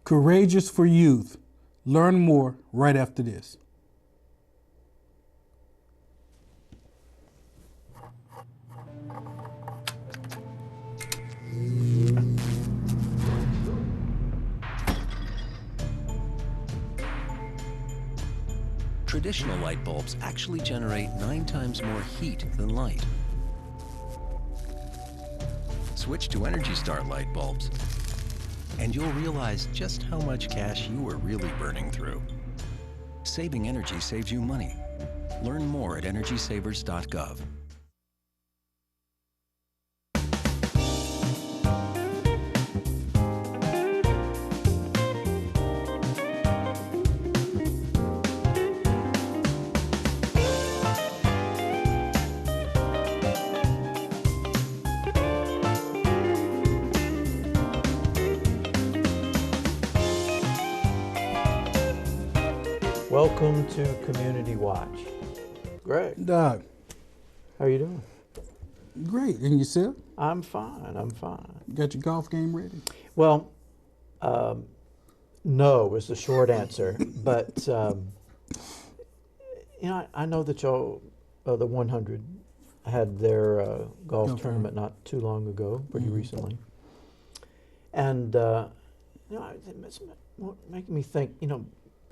Courageous for Youth. Learn more right after this. Traditional light bulbs actually generate 9 times more heat than light. Switch to Energy Star light bulbs, and you'll realize just how much cash you are really burning through. Saving energy saves you money. Learn more at EnergySavers.gov. Welcome to Community Watch. Greg, Doc, how you doing? great. And yourself? I'm fine, I'm fine. Got your golf game ready? Well, no is the short answer, but I know that y'all, the 100, had their golf tournament not too long ago, pretty recently. And, it's making me think,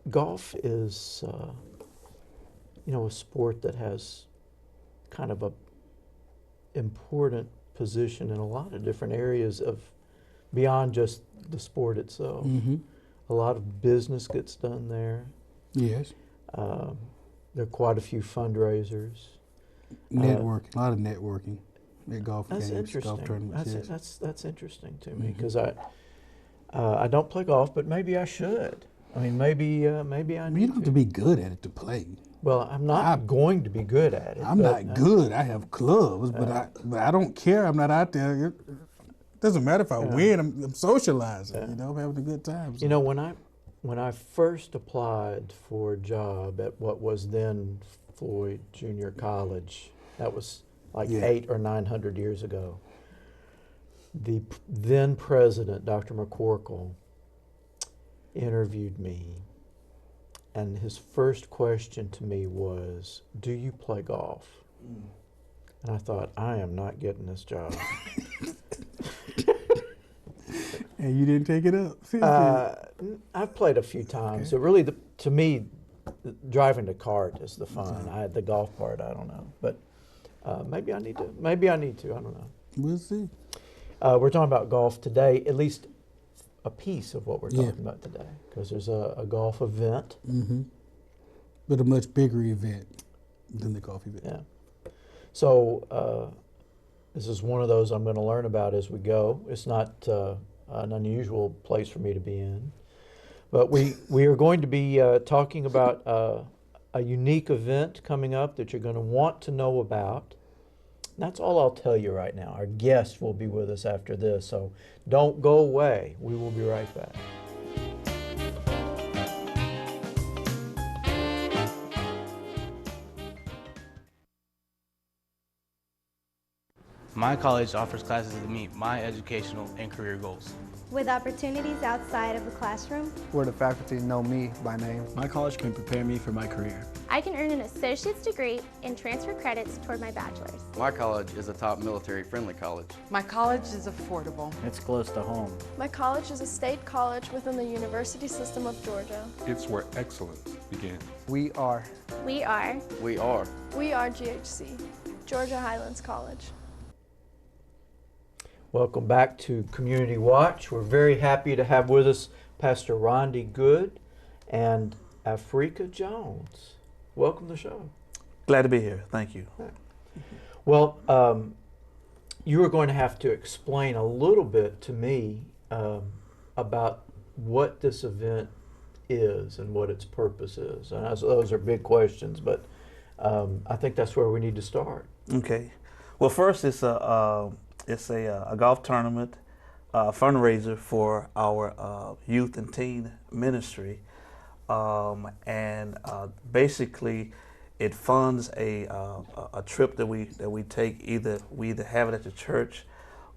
golf is, a sport that has kind of a important position in a lot of different areas of beyond just the sport itself. Mm-hmm. A lot of business gets done there. Yes. There are quite a few fundraisers. Networking, a lot of networking at golf That's games, interesting. golf tournaments. That's interesting to me because I don't play golf, but maybe I should. I mean, maybe I need You don't have to be good at it to play. Well, I'm not going to be good at it. I'm not good. I have clubs, but I don't care. I'm not out there. It doesn't matter if I win. I'm socializing. I'm having a good time. So. When I first applied for a job at what was then Floyd Junior College, that was like 800 or 900 years ago. The then president, Dr. McCorkle, interviewed me, and his first question to me was, "Do you play golf?" And I thought, I am not getting this job. And you didn't take it up? I've played a few times. So really, to me, driving the cart is the fun. The golf part, I don't know, but maybe I need to. I don't know. We'll see. We're talking about golf today, at least a piece of what we're talking about today, because there's a golf event. Mm-hmm. But a much bigger event than the golf event. Yeah. So this is one of those I'm going to learn about as we go. It's not an unusual place for me to be in. But we are going to be talking about a unique event coming up that you're going to want to know about. That's all I'll tell you right now. Our guest will be with us after this, so don't go away. We will be right back. My college offers classes to meet my educational and career goals. With opportunities outside of the classroom, where the faculty know me by name. My college can prepare me for my career. I can earn an associate's degree and transfer credits toward my bachelor's. My college is a top military-friendly college. My college is affordable. It's close to home. My college is a state college within the University System of Georgia. It's where excellence begins. We are. We are. We are. We are GHC, Georgia Highlands College. Welcome back to Community Watch. We're very happy to have with us Pastor Rondi Good and Afrika Jones. Welcome to the show. Glad to be here. Thank you. Well, you are going to have to explain a little bit to me about what this event is and what its purpose is. And those are big questions, but I think that's where we need to start. Okay. Well, first, it's a golf tournament fundraiser for our youth and teen ministry, and basically it funds a trip that we take. We either have it at the church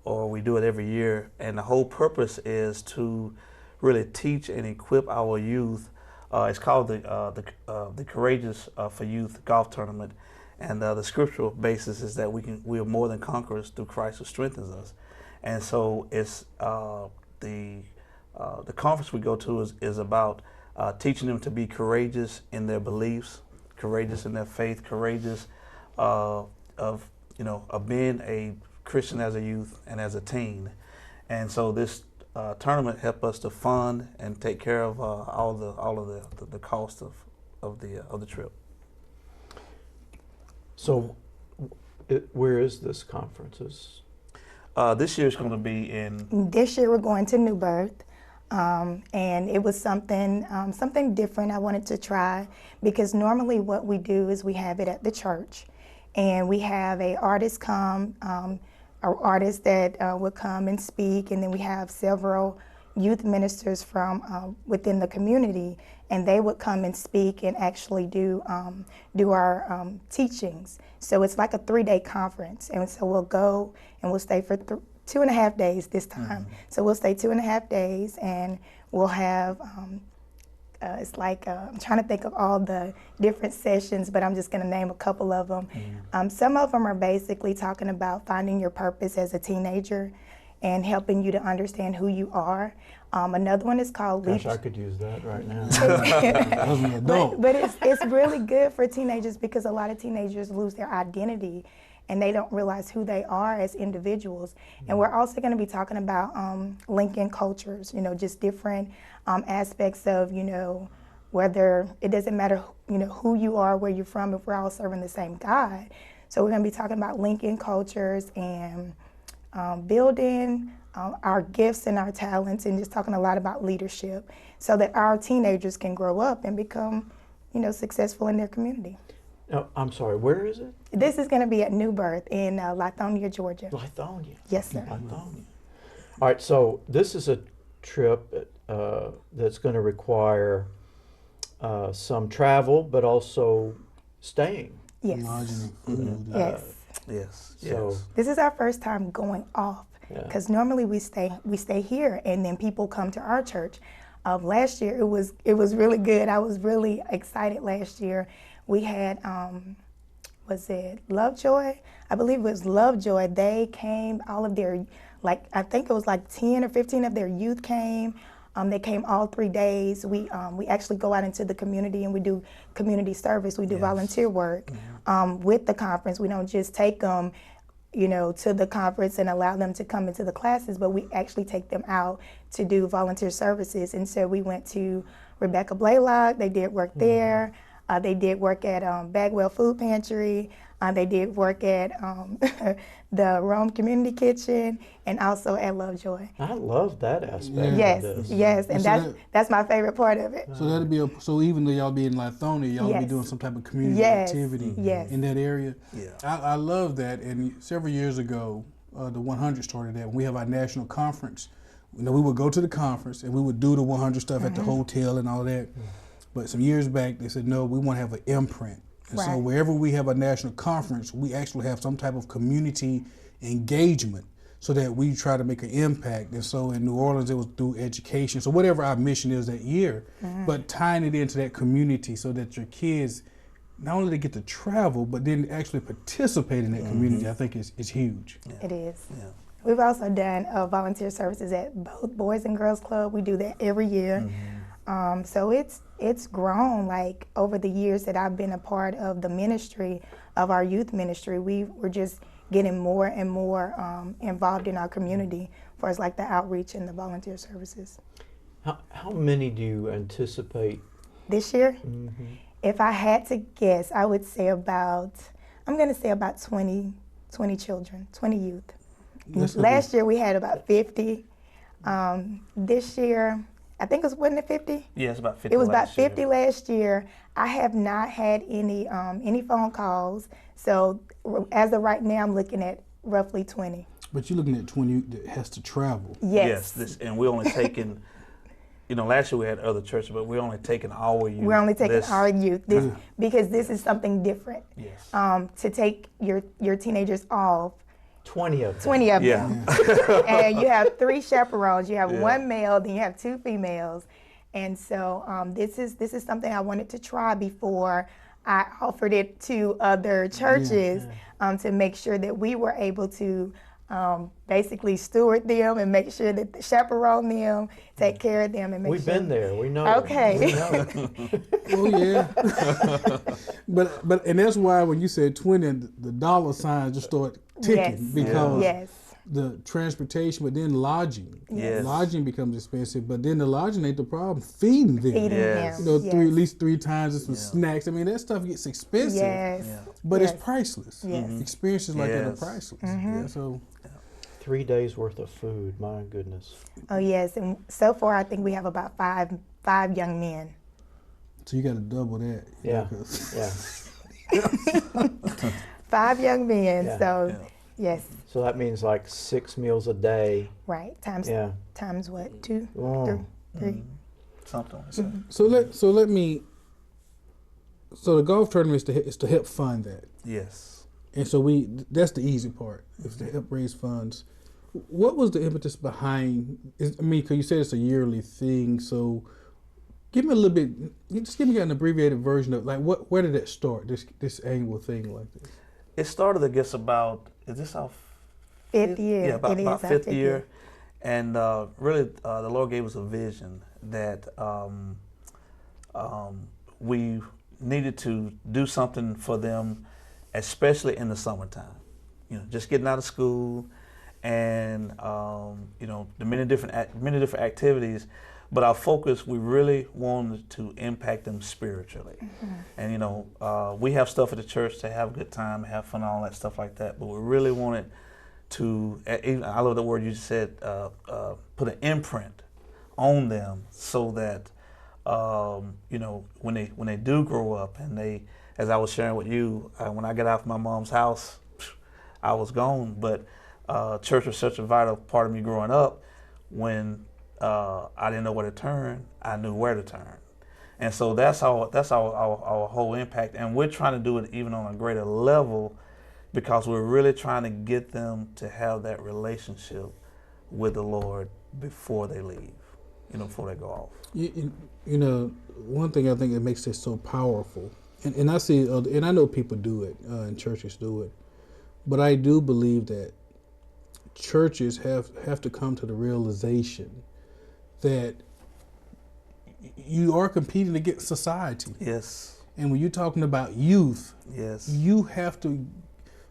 or we do it every year, and the whole purpose is to really teach and equip our youth. It's called the Courageous for Youth Golf Tournament, and the scriptural basis is that we are more than conquerors through Christ who strengthens us. And so it's the conference we go to is about teaching them to be courageous in their beliefs, courageous in their faith, courageous of being a Christian as a youth and as a teen. And so this tournament helped us to fund and take care of all of the cost of the trip. So, where is this conference? This year is going to be in. This year we're going to New Birth, and it was something different I wanted to try, because normally what we do is we have it at the church, and we have an artist come. Artists that would come and speak, and then we have several youth ministers from within the community, and they would come and speak and actually do our teachings. So it's like a 3-day conference, and so we'll go and we'll stay for 2.5 days this time. Mm-hmm. So we'll stay 2.5 days, and we'll have it's like I'm trying to think of all the different sessions, but I'm just going to name a couple of them. Mm-hmm. Some of them are basically talking about finding your purpose as a teenager and helping you to understand who you are. Another one is called Gosh, I could use that right now. but it's really good for teenagers, because a lot of teenagers lose their identity and they don't realize who they are as individuals. And we're also going to be talking about linking cultures, just different aspects of, whether it doesn't matter, who you are, where you're from, if we're all serving the same God. So we're going to be talking about linking cultures and building our gifts and our talents, and just talking a lot about leadership, so that our teenagers can grow up and become, successful in their community. No, I'm sorry, where is it? This is going to be at New Birth in Lithonia, Georgia. Lithonia? Yes, sir. Lithonia. All right, so this is a trip that's going to require some travel, but also staying. Yes. Yes. Yes. So this is our first time going off, because normally we stay here, and then people come to our church. Last year it was really good. I was really excited last year. We had, was it Lovejoy? I believe it was Lovejoy. They came, all of their, I think it was 10 or 15 of their youth came. They came all 3 days. We actually go out into the community and we do community service. We do volunteer work with the conference. We don't just take them, to the conference and allow them to come into the classes, but we actually take them out to do volunteer services. And so we went to Rebecca Blaylock. They did work there. They did work at Bagwell Food Pantry. They did work at the Rome Community Kitchen, and also at Lovejoy. I love that aspect. Yes, of this. Yes, and that's my favorite part of it. So that'll be so even though y'all be in Lithonia, y'all will be doing some type of community activity in that area. Yeah, I love that. And several years ago, the 100 started that. When we have our national conference, we would go to the conference and we would do the 100 stuff at the hotel and all that. But some years back, they said, no, we want to have an imprint. And so wherever we have a national conference, we actually have some type of community engagement so that we try to make an impact. And so in New Orleans, it was through education. So whatever our mission is that year, but tying it into that community so that your kids, not only they get to travel, but then actually participate in that community, I think is huge. Yeah. It is. Yeah. We've also done volunteer services at both Boys and Girls Club. We do that every year. So it's grown over the years that I've been a part of the ministry, of our youth ministry. We're just getting more and more involved in our community for us, the outreach and the volunteer services. How many do you anticipate? This year? If I had to guess, I would say I'm going to say about 20 children, 20 youth. Last year we had about 50. This year, I think wasn't it 50? Yeah, it's about 50. It was about 50 last year. I have not had any phone calls. So as of right now, I'm looking at roughly 20. But you're looking at 20 that has to travel. Yes. And we're only taking, last year we had other churches, but we're only taking our youth. We're only taking our youth because this is something different. Yes. To take your teenagers off 20 of them. 20 of them. And you have 3 chaperones. You have 1 male, then you have 2 females. And so this is something I wanted to try before I offered it to other churches to make sure that we were able to basically steward them and make sure that chaperone them, take care of them, and make We've sure. We've been there. We know. Okay. We know. Oh yeah. but and that's why when you said 20, the dollar signs just start ticking because the transportation, but then lodging. Lodging becomes expensive, but then the lodging ain't the problem. Feeding them. Them. You know, at least 3 times with some snacks. I mean, that stuff gets expensive. But it's priceless. Experiences like that are priceless. So 3 days worth of food, my goodness. Oh yes, and so far I think we have about five young men. So you got to double that. Yeah. 5 young men. So yes. So that means like 6 meals a day. Right. Times what? 2, 3. Something. So let me. So the golf tournament is to help fund that. Yes. And so that's the easy part, is to help raise funds. What was the impetus behind? Because you said it's a yearly thing. So give me a little bit. Just give me an abbreviated version of like where did it start? This annual thing like this. It started, I guess, about, is this our 5th year? Yeah, about 5th year. And really, the Lord gave us a vision that we needed to do something for them, especially in the summertime. You know, just getting out of school and you know, the many different activities. But our focus, we really wanted to impact them spiritually. And you know, we have stuff at the church to have a good time, have fun, all that stuff like that. But we really wanted to, I love the word you said, put an imprint on them so that you know, when they do grow up and they, as I was sharing with you, when I got out of my mom's house, I was gone. But church was such a vital part of me growing up. When I didn't know where to turn, I knew where to turn. And so that's our whole impact. And we're trying to do it even on a greater level because we're really trying to get them to have that relationship with the Lord before they leave, you know, before they go off. You know, one thing I think that makes this so powerful, and I see, and I know people do it, and churches do it, but I do believe that churches have to come to the realization that you are competing against society. Yes. And when you're talking about youth, you have to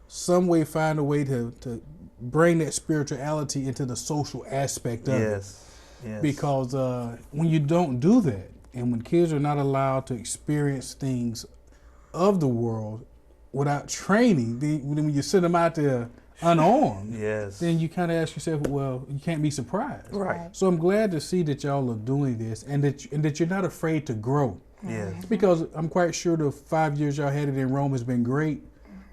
some way find a way to bring that spirituality into the social aspect of it. Yes. Because when you don't do that, and when kids are not allowed to experience things of the world without training, when you send them out there unarmed, then you kind of ask yourself, well, you can't be surprised. Right. So I'm glad to see that y'all are doing this, and that you're not afraid to grow. Yes. Because I'm quite sure the 5 years y'all had it in Rome has been great,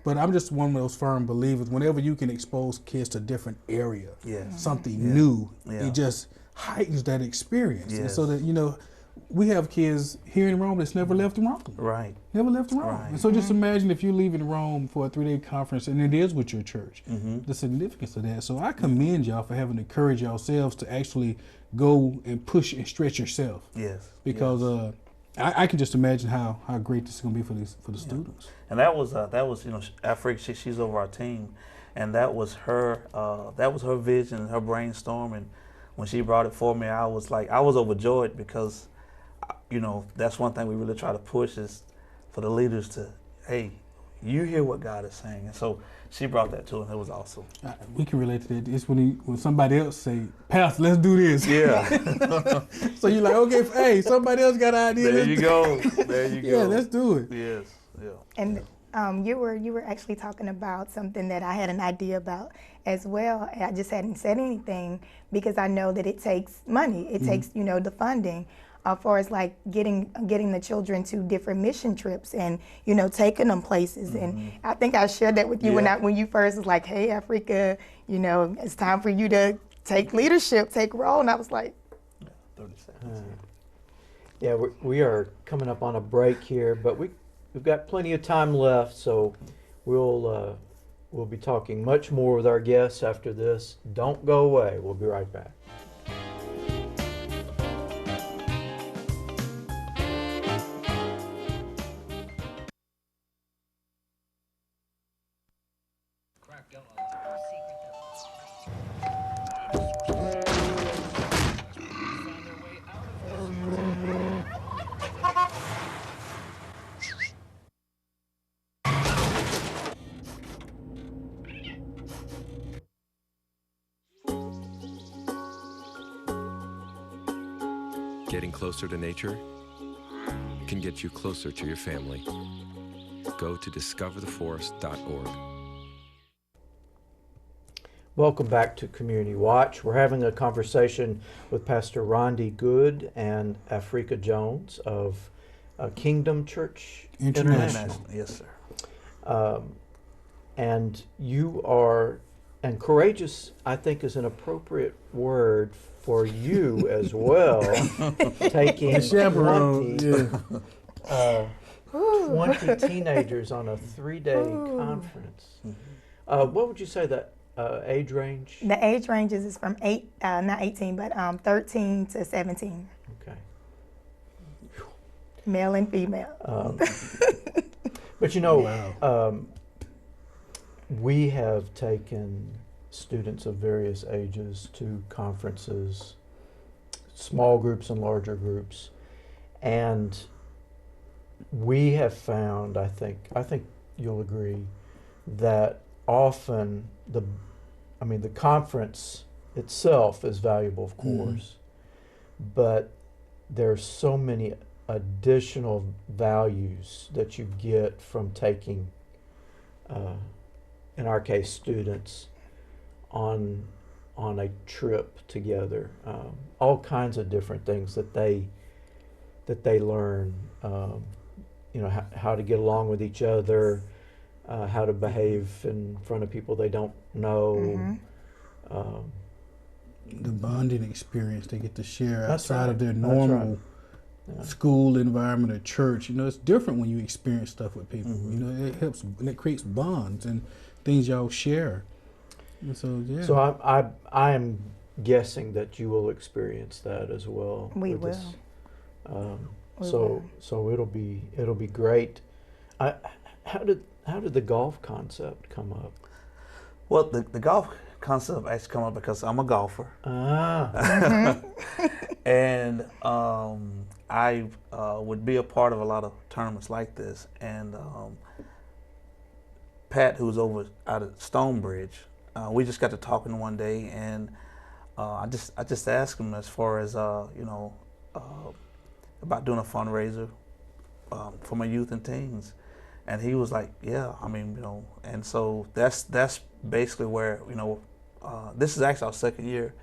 but I'm just one of those firm believers. Whenever you can expose kids to a different area, something new, it just heightens that experience. And so that, you know, we have kids here in Rome that's never left Rome. Right. Never left Rome. Right. And so just imagine if you're leaving Rome for a 3-day conference, and it is with your church, the significance of that. So I commend y'all for having the courage yourselves to actually go and push and stretch yourself. Yes. Because I can just imagine how great this is going to be for the students. And that was you know, Africa, she's over our team, and that was her vision, her brainstorm, and when she brought it for me, I was overjoyed because, you know, that's one thing we really try to push is for the leaders to, hey, you hear what God is saying. And so she brought that to us. It was awesome. We can relate to that. It's when somebody else say, Pastor, let's do this. Yeah. So you're like, okay, hey, somebody else got an idea. There you go. There you go. Yeah, let's do it. Yes. Yeah. And you were actually talking about something that I had an idea about as well. I just hadn't said anything because I know that it takes money. It takes, you know, the funding. Far as like getting the children to different mission trips and, you know, taking them places. And I think I shared that with you when you first was like, hey, Africa, you know, it's time for you to take leadership, take role. And I was like, 30 seconds. Yeah, we are coming up on a break here, but we've got plenty of time left, so we'll We'll be talking much more with our guests after this. Don't go away. We'll be right back. Getting closer to nature can get you closer to your family. Go to discovertheforest.org. Welcome back to Community Watch. We're having a conversation with Pastor Rondi Good and Afrika Jones of Kingdom Church International. Yes, sir. And you are, and courageous, I think, is an appropriate word for you as well, taking 20 teenagers on a 3-day conference. What would you say that age range? The age ranges is from 13 to 17. Okay. Male and female. But you know, we have taken students of various ages to conferences, small groups and larger groups, and we have found, I think you'll agree, that often the conference itself is valuable, of course, but there's so many additional values that you get from taking, in our case, students on a trip together. All kinds of different things that they learn. How to get along with each other, how to behave in front of people they don't know. The bonding experience they get to share That's outside right. of their That's normal right. school environment or church. It's different when you experience stuff with people. It helps and it creates bonds and things y'all share. And so yeah. So I am guessing that you will experience that as well. We with will. this. So it'll be great. How did the golf concept come up? Well, the golf concept actually come up because I'm a golfer. And I would be a part of a lot of tournaments like this. And Pat, who's over out at Stonebridge, we just got to talking one day, and I just asked him as far as about doing a fundraiser for my youth and teens, and he was like, yeah, and so that's basically where this is actually our second year,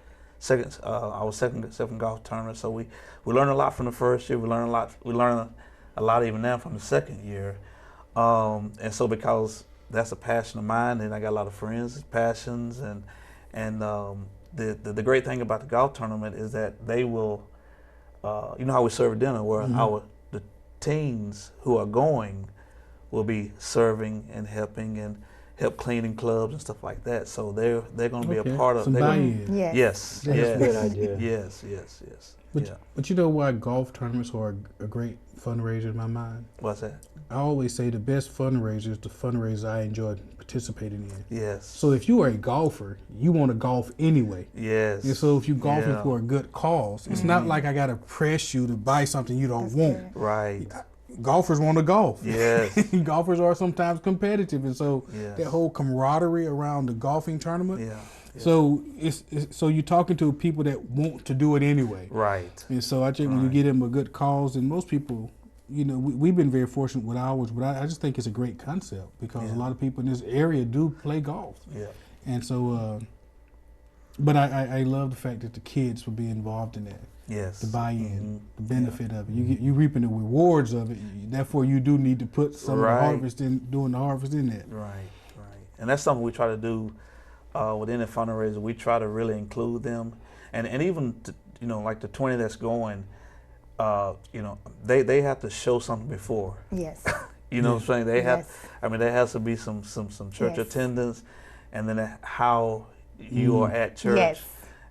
our second golf tournament. So we learned a lot from the first year. We learned a lot even now from the second year, and so because that's a passion of mine, and I got a lot of friends, passions, and the great thing about the golf tournament is that they will, how we serve dinner, where the teens who are going will be serving and helping and help cleaning clubs and stuff like that. So they're going to be a part of. Some buy-in. Yes. That's a good idea. Yes. But you know why golf tournaments are a great fundraiser in my mind? What's that? I always say the best fundraiser is the fundraiser I enjoy participating in. Yes. So if you are a golfer, you want to golf anyway. Yes. And so if you're golfing for a good cause, it's not like I got to press you to buy something you don't want. Right. Golfers want to golf. Yes. Golfers are sometimes competitive, and so that whole camaraderie around the golfing tournament. Yeah. So so you're talking to people that want to do it anyway. Right. And so I think when you get them a good cause, and most people, we've been very fortunate with ours, but I just think it's a great concept because a lot of people in this area do play golf. Yeah. And so, but I love the fact that the kids will be involved in that. Yes. The buy-in, the benefit of it. You reaping the rewards of it. Therefore, you do need to put some of the harvest in, doing the harvest in that. Right. And that's something we try to do within the fundraiser. We try to really include them, and even like the 20 that's going, they have to show something before. Yes. You know what I'm saying? They have, I mean, there has to be some church attendance, and then how you are at church,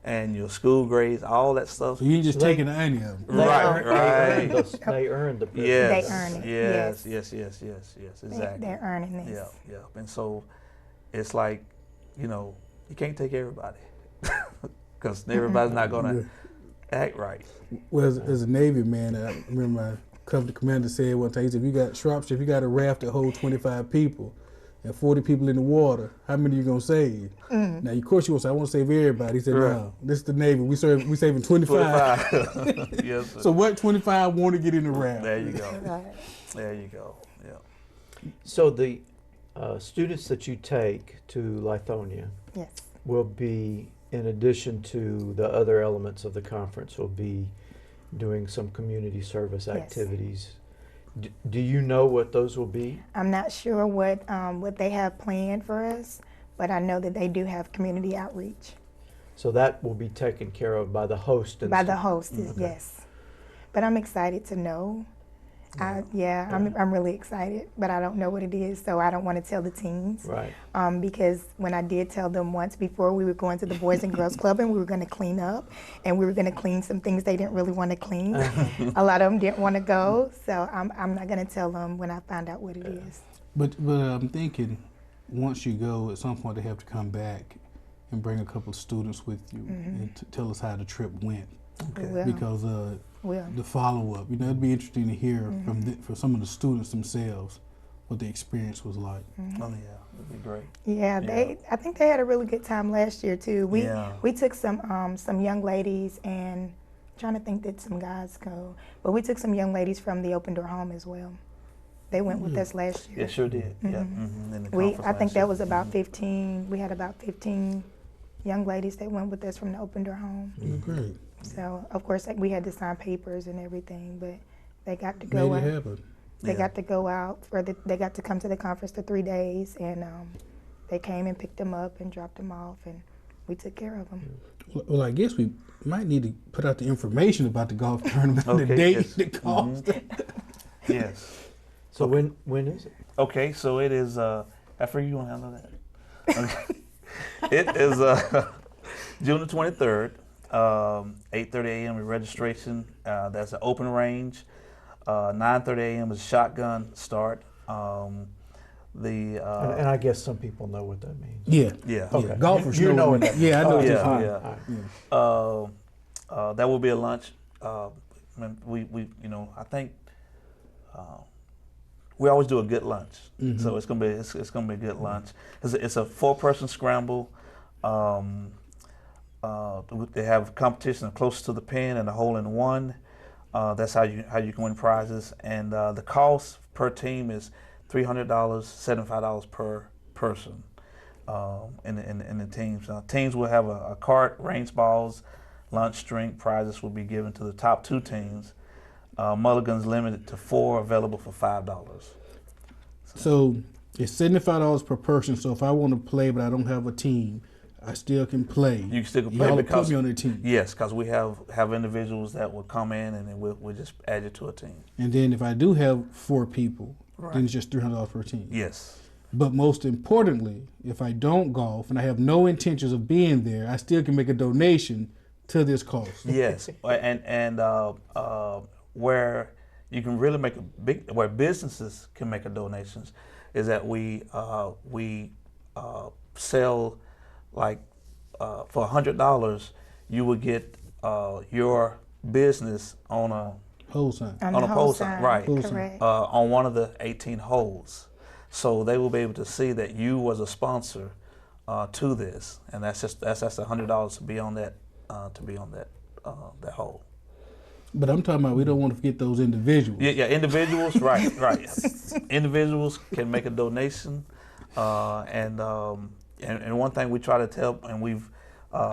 and your school grades, all that stuff. So you just taking any of them. Right. They earned the privilege. Yes. They earn it. Yes. Exactly. They're earning this. Yeah. And so it's like, you know, you can't take everybody because everybody's not going to act right. Well, as a Navy man, I remember my company commander said one time, he said, if you got a raft that holds 25 people and 40 people in the water, how many are you going to save? Now, of course, you want to say, I want to save everybody. He said, no, this is the Navy. We saving 25. Yes, sir. So what 25 want to get in the raft? There you go. There you go. Yeah. So the students that you take to Lithonia will be, in addition to the other elements of the conference, will be doing some community service activities. Do you know what those will be? I'm not sure what they have planned for us, but I know that they do have community outreach. So that will be taken care of by the host. By the host, yes. But I'm excited to know. I'm really excited, but I don't know what it is, so I don't want to tell the teens. Right. Because when I did tell them once before, we were going to the Boys and Girls Club and we were going to clean up, and we were going to clean some things they didn't really want to clean. A lot of them didn't want to go, so I'm not going to tell them when I find out what it is. But I'm thinking, once you go, at some point they have to come back and bring a couple of students with you and tell us how the trip went. Okay. Because the follow-up, you know, it'd be interesting to hear from some of the students themselves what the experience was like. Oh yeah, it'd be great. Yeah, I think they had a really good time last year too. We took some young ladies, and I'm trying to think that some guys go, but we took some young ladies from the Open Door Home as well. They went with us last year. Yeah, sure did. Yeah. I think that was about 15. We had about 15 young ladies that went with us from the Open Door Home. Great. So, of course, we had to sign papers and everything, but they got to go Made it out. happen. They got to go out, or they got to come to the conference for 3 days, and they came and picked them up and dropped them off, and we took care of them. Well, I guess we might need to put out the information about the golf tournament, the date, the cost. Yes. So when is it? Okay, so it is, I figure you want to handle that. Okay. It is June the 23rd. 8:30 a.m. is registration. That's an open range. 9:30 a.m. is shotgun start. And I guess some people know what that means. Yeah. Okay. Golfers you know what that means. Yeah, I know. That will be a lunch. We I think we always do a good lunch. So it's gonna be a good lunch. It's a 4-person scramble. They have competition close to the pin and a hole in one. That's how you can win prizes. And the cost per team is $300, $75 per person in the teams. Teams will have a cart, range balls, lunch, drink. Prizes will be given to the top 2 teams. Mulligans limited to 4, available for $5. So it's $75 per person. So if I want to play but I don't have a team, I still can play. You still can play Y'all because put me on the team. Yes, because we have individuals that will come in and then we'll just add you to a team. And then if I do have 4 people, then it's just $300 per team. Yes. But most importantly, if I don't golf and I have no intentions of being there, I still can make a donation to this cause. Yes, and where you can really make where businesses can make a donations is that we sell. Like for $100, you would get your business on a pole sign. On a pole sign, right? Correct. On one of the 18 holes, so they will be able to see that you was a sponsor to this, and that's $100 to be on that that hole. But I'm talking about we don't want to forget those individuals. Yeah, individuals, right. Individuals can make a donation, and one thing we try to tell, and we've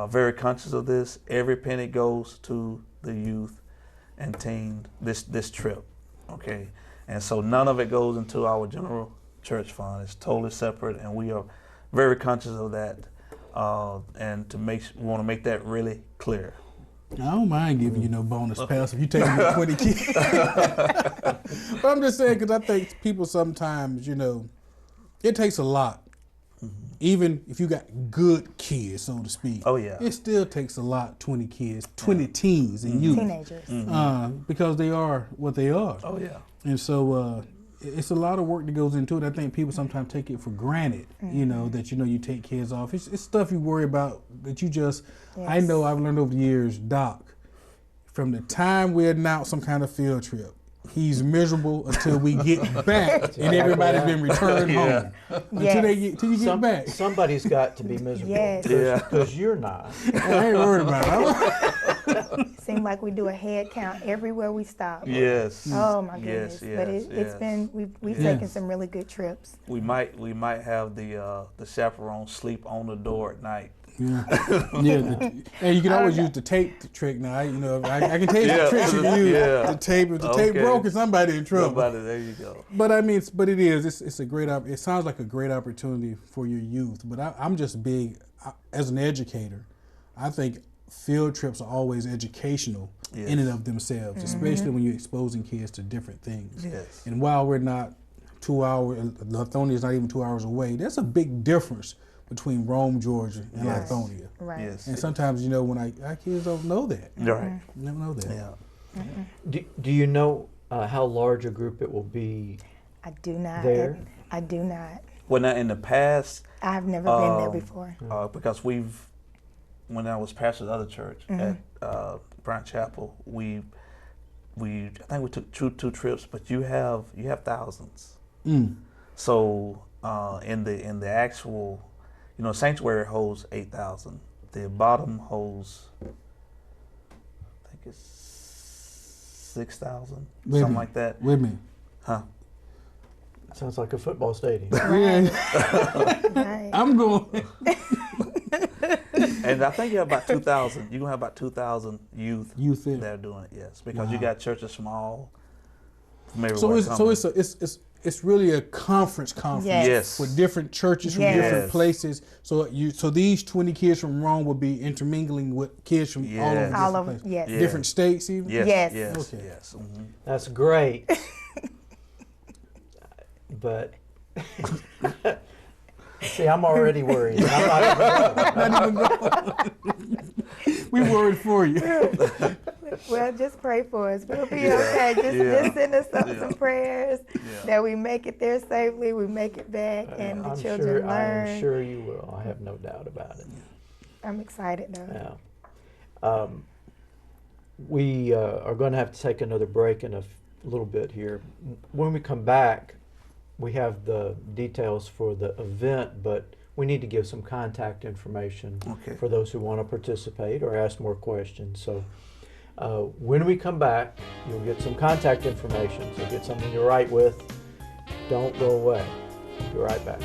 very conscious of this, every penny goes to the youth and teen this trip, okay? And so none of it goes into our general church fund. It's totally separate, and we are very conscious of that, and we want to make that really clear. I don't mind giving you no bonus pass if you take me 20 kids. But I'm just saying, because I think people sometimes, it takes a lot. Even if you got good kids, so to speak. Oh, yeah. It still takes a lot, 20 kids, 20 teens and youth. Teenagers. Because they are what they are. Oh, yeah. And so it's a lot of work that goes into it. I think people sometimes take it for granted, that you take kids off. It's stuff you worry about that you just, I know I've learned over the years, Doc, from the time we announce some kind of field trip, he's miserable until we get back and everybody's been returned home. Until you get back. Somebody's got to be miserable. Yes. Because you're not. I ain't worried about it. Seems like we do a head count everywhere we stop. Yes. Oh my goodness. Yes, but it's been we've taken some really good trips. We might have the chaperone sleep on the door at night. Yeah. And you can always use the tape trick now. I can tell you some tricks you can use. The tape. If the tape broke, somebody in trouble. There you go. But I mean, but it is. It's a great. It sounds like a great opportunity for your youth. But I'm just big as an educator. I think field trips are always educational in and of themselves, especially when you're exposing kids to different things. Yes. And while we're not 2 hours, Lithonia is not even 2 hours away. There's a big difference between Rome, Georgia, and Lithonia. Right. Yes. And sometimes, when our kids don't know that. Right. They don't know that. Yeah. Do you know how large a group it will be? I do not. There? I do not. Well, now in the past, I've never been there before. Because when I was pastor of the other church at Bryant Chapel, I think we took two trips, but you have thousands. So in the actual, sanctuary holds 8,000. The bottom holds, I think it's 6,000, something like that. With me. Huh? Sounds like a football stadium. Right. I'm going. And I think you have about 2,000. You're gonna have about 2,000 youth there that are doing it. Yes, because you got churches from everywhere. So it's really a conference. Yes. With different churches from different places. So these 20 kids from Rome will be intermingling with kids from all over different places. Different states even. Yes. Okay. Yes. That's great. But see, I'm already worried. I'm not even going. We worried for you. Well, just pray for us. We'll be okay. Just send us some prayers that we make it there safely, we make it back, and the children learn. I'm sure you will. I have no doubt about it. I'm excited though. Yeah. We are going to have to take another break in a little bit here. When we come back, we have the details for the event, but we need to give some contact information for those who want to participate or ask more questions. So when we come back, you'll get some contact information. So get something to write with. Don't go away. Be right back.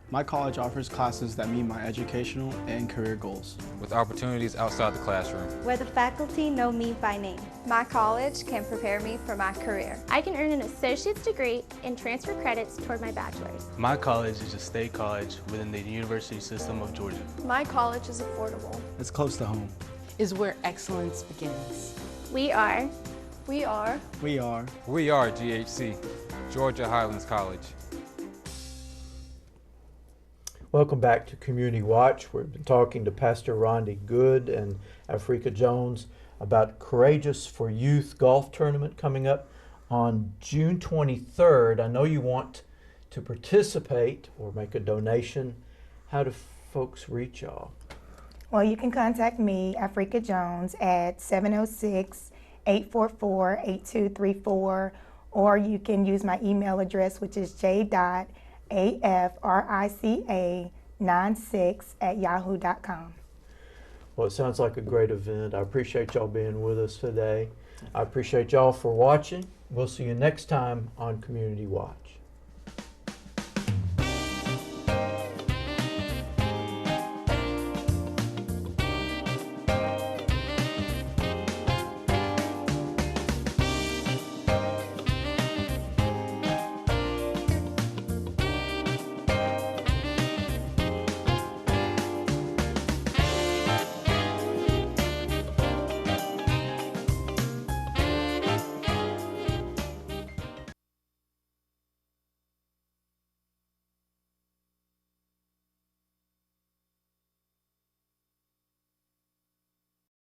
My college offers classes that meet my educational and career goals, with opportunities outside the classroom, where the faculty know me by name. My college can prepare me for my career. I can earn an associate's degree and transfer credits toward my bachelor's. My college is a state college within the university system of Georgia. My college is affordable. It's close to home. Is where excellence begins. We are GHC, Georgia Highlands College. Welcome back to Community Watch. We've been talking to Pastor Rondi Good and Afrika Jones about Courageous for Youth golf tournament coming up on June 23rd. I know you want to participate or make a donation. How do folks reach y'all? Well, you can contact me, Afrika Jones, at 706-844-8234, or you can use my email address, which is j.africa96@yahoo.com. Well, it sounds like a great event. I appreciate y'all being with us today. I appreciate y'all for watching. We'll see you next time on Community Watch.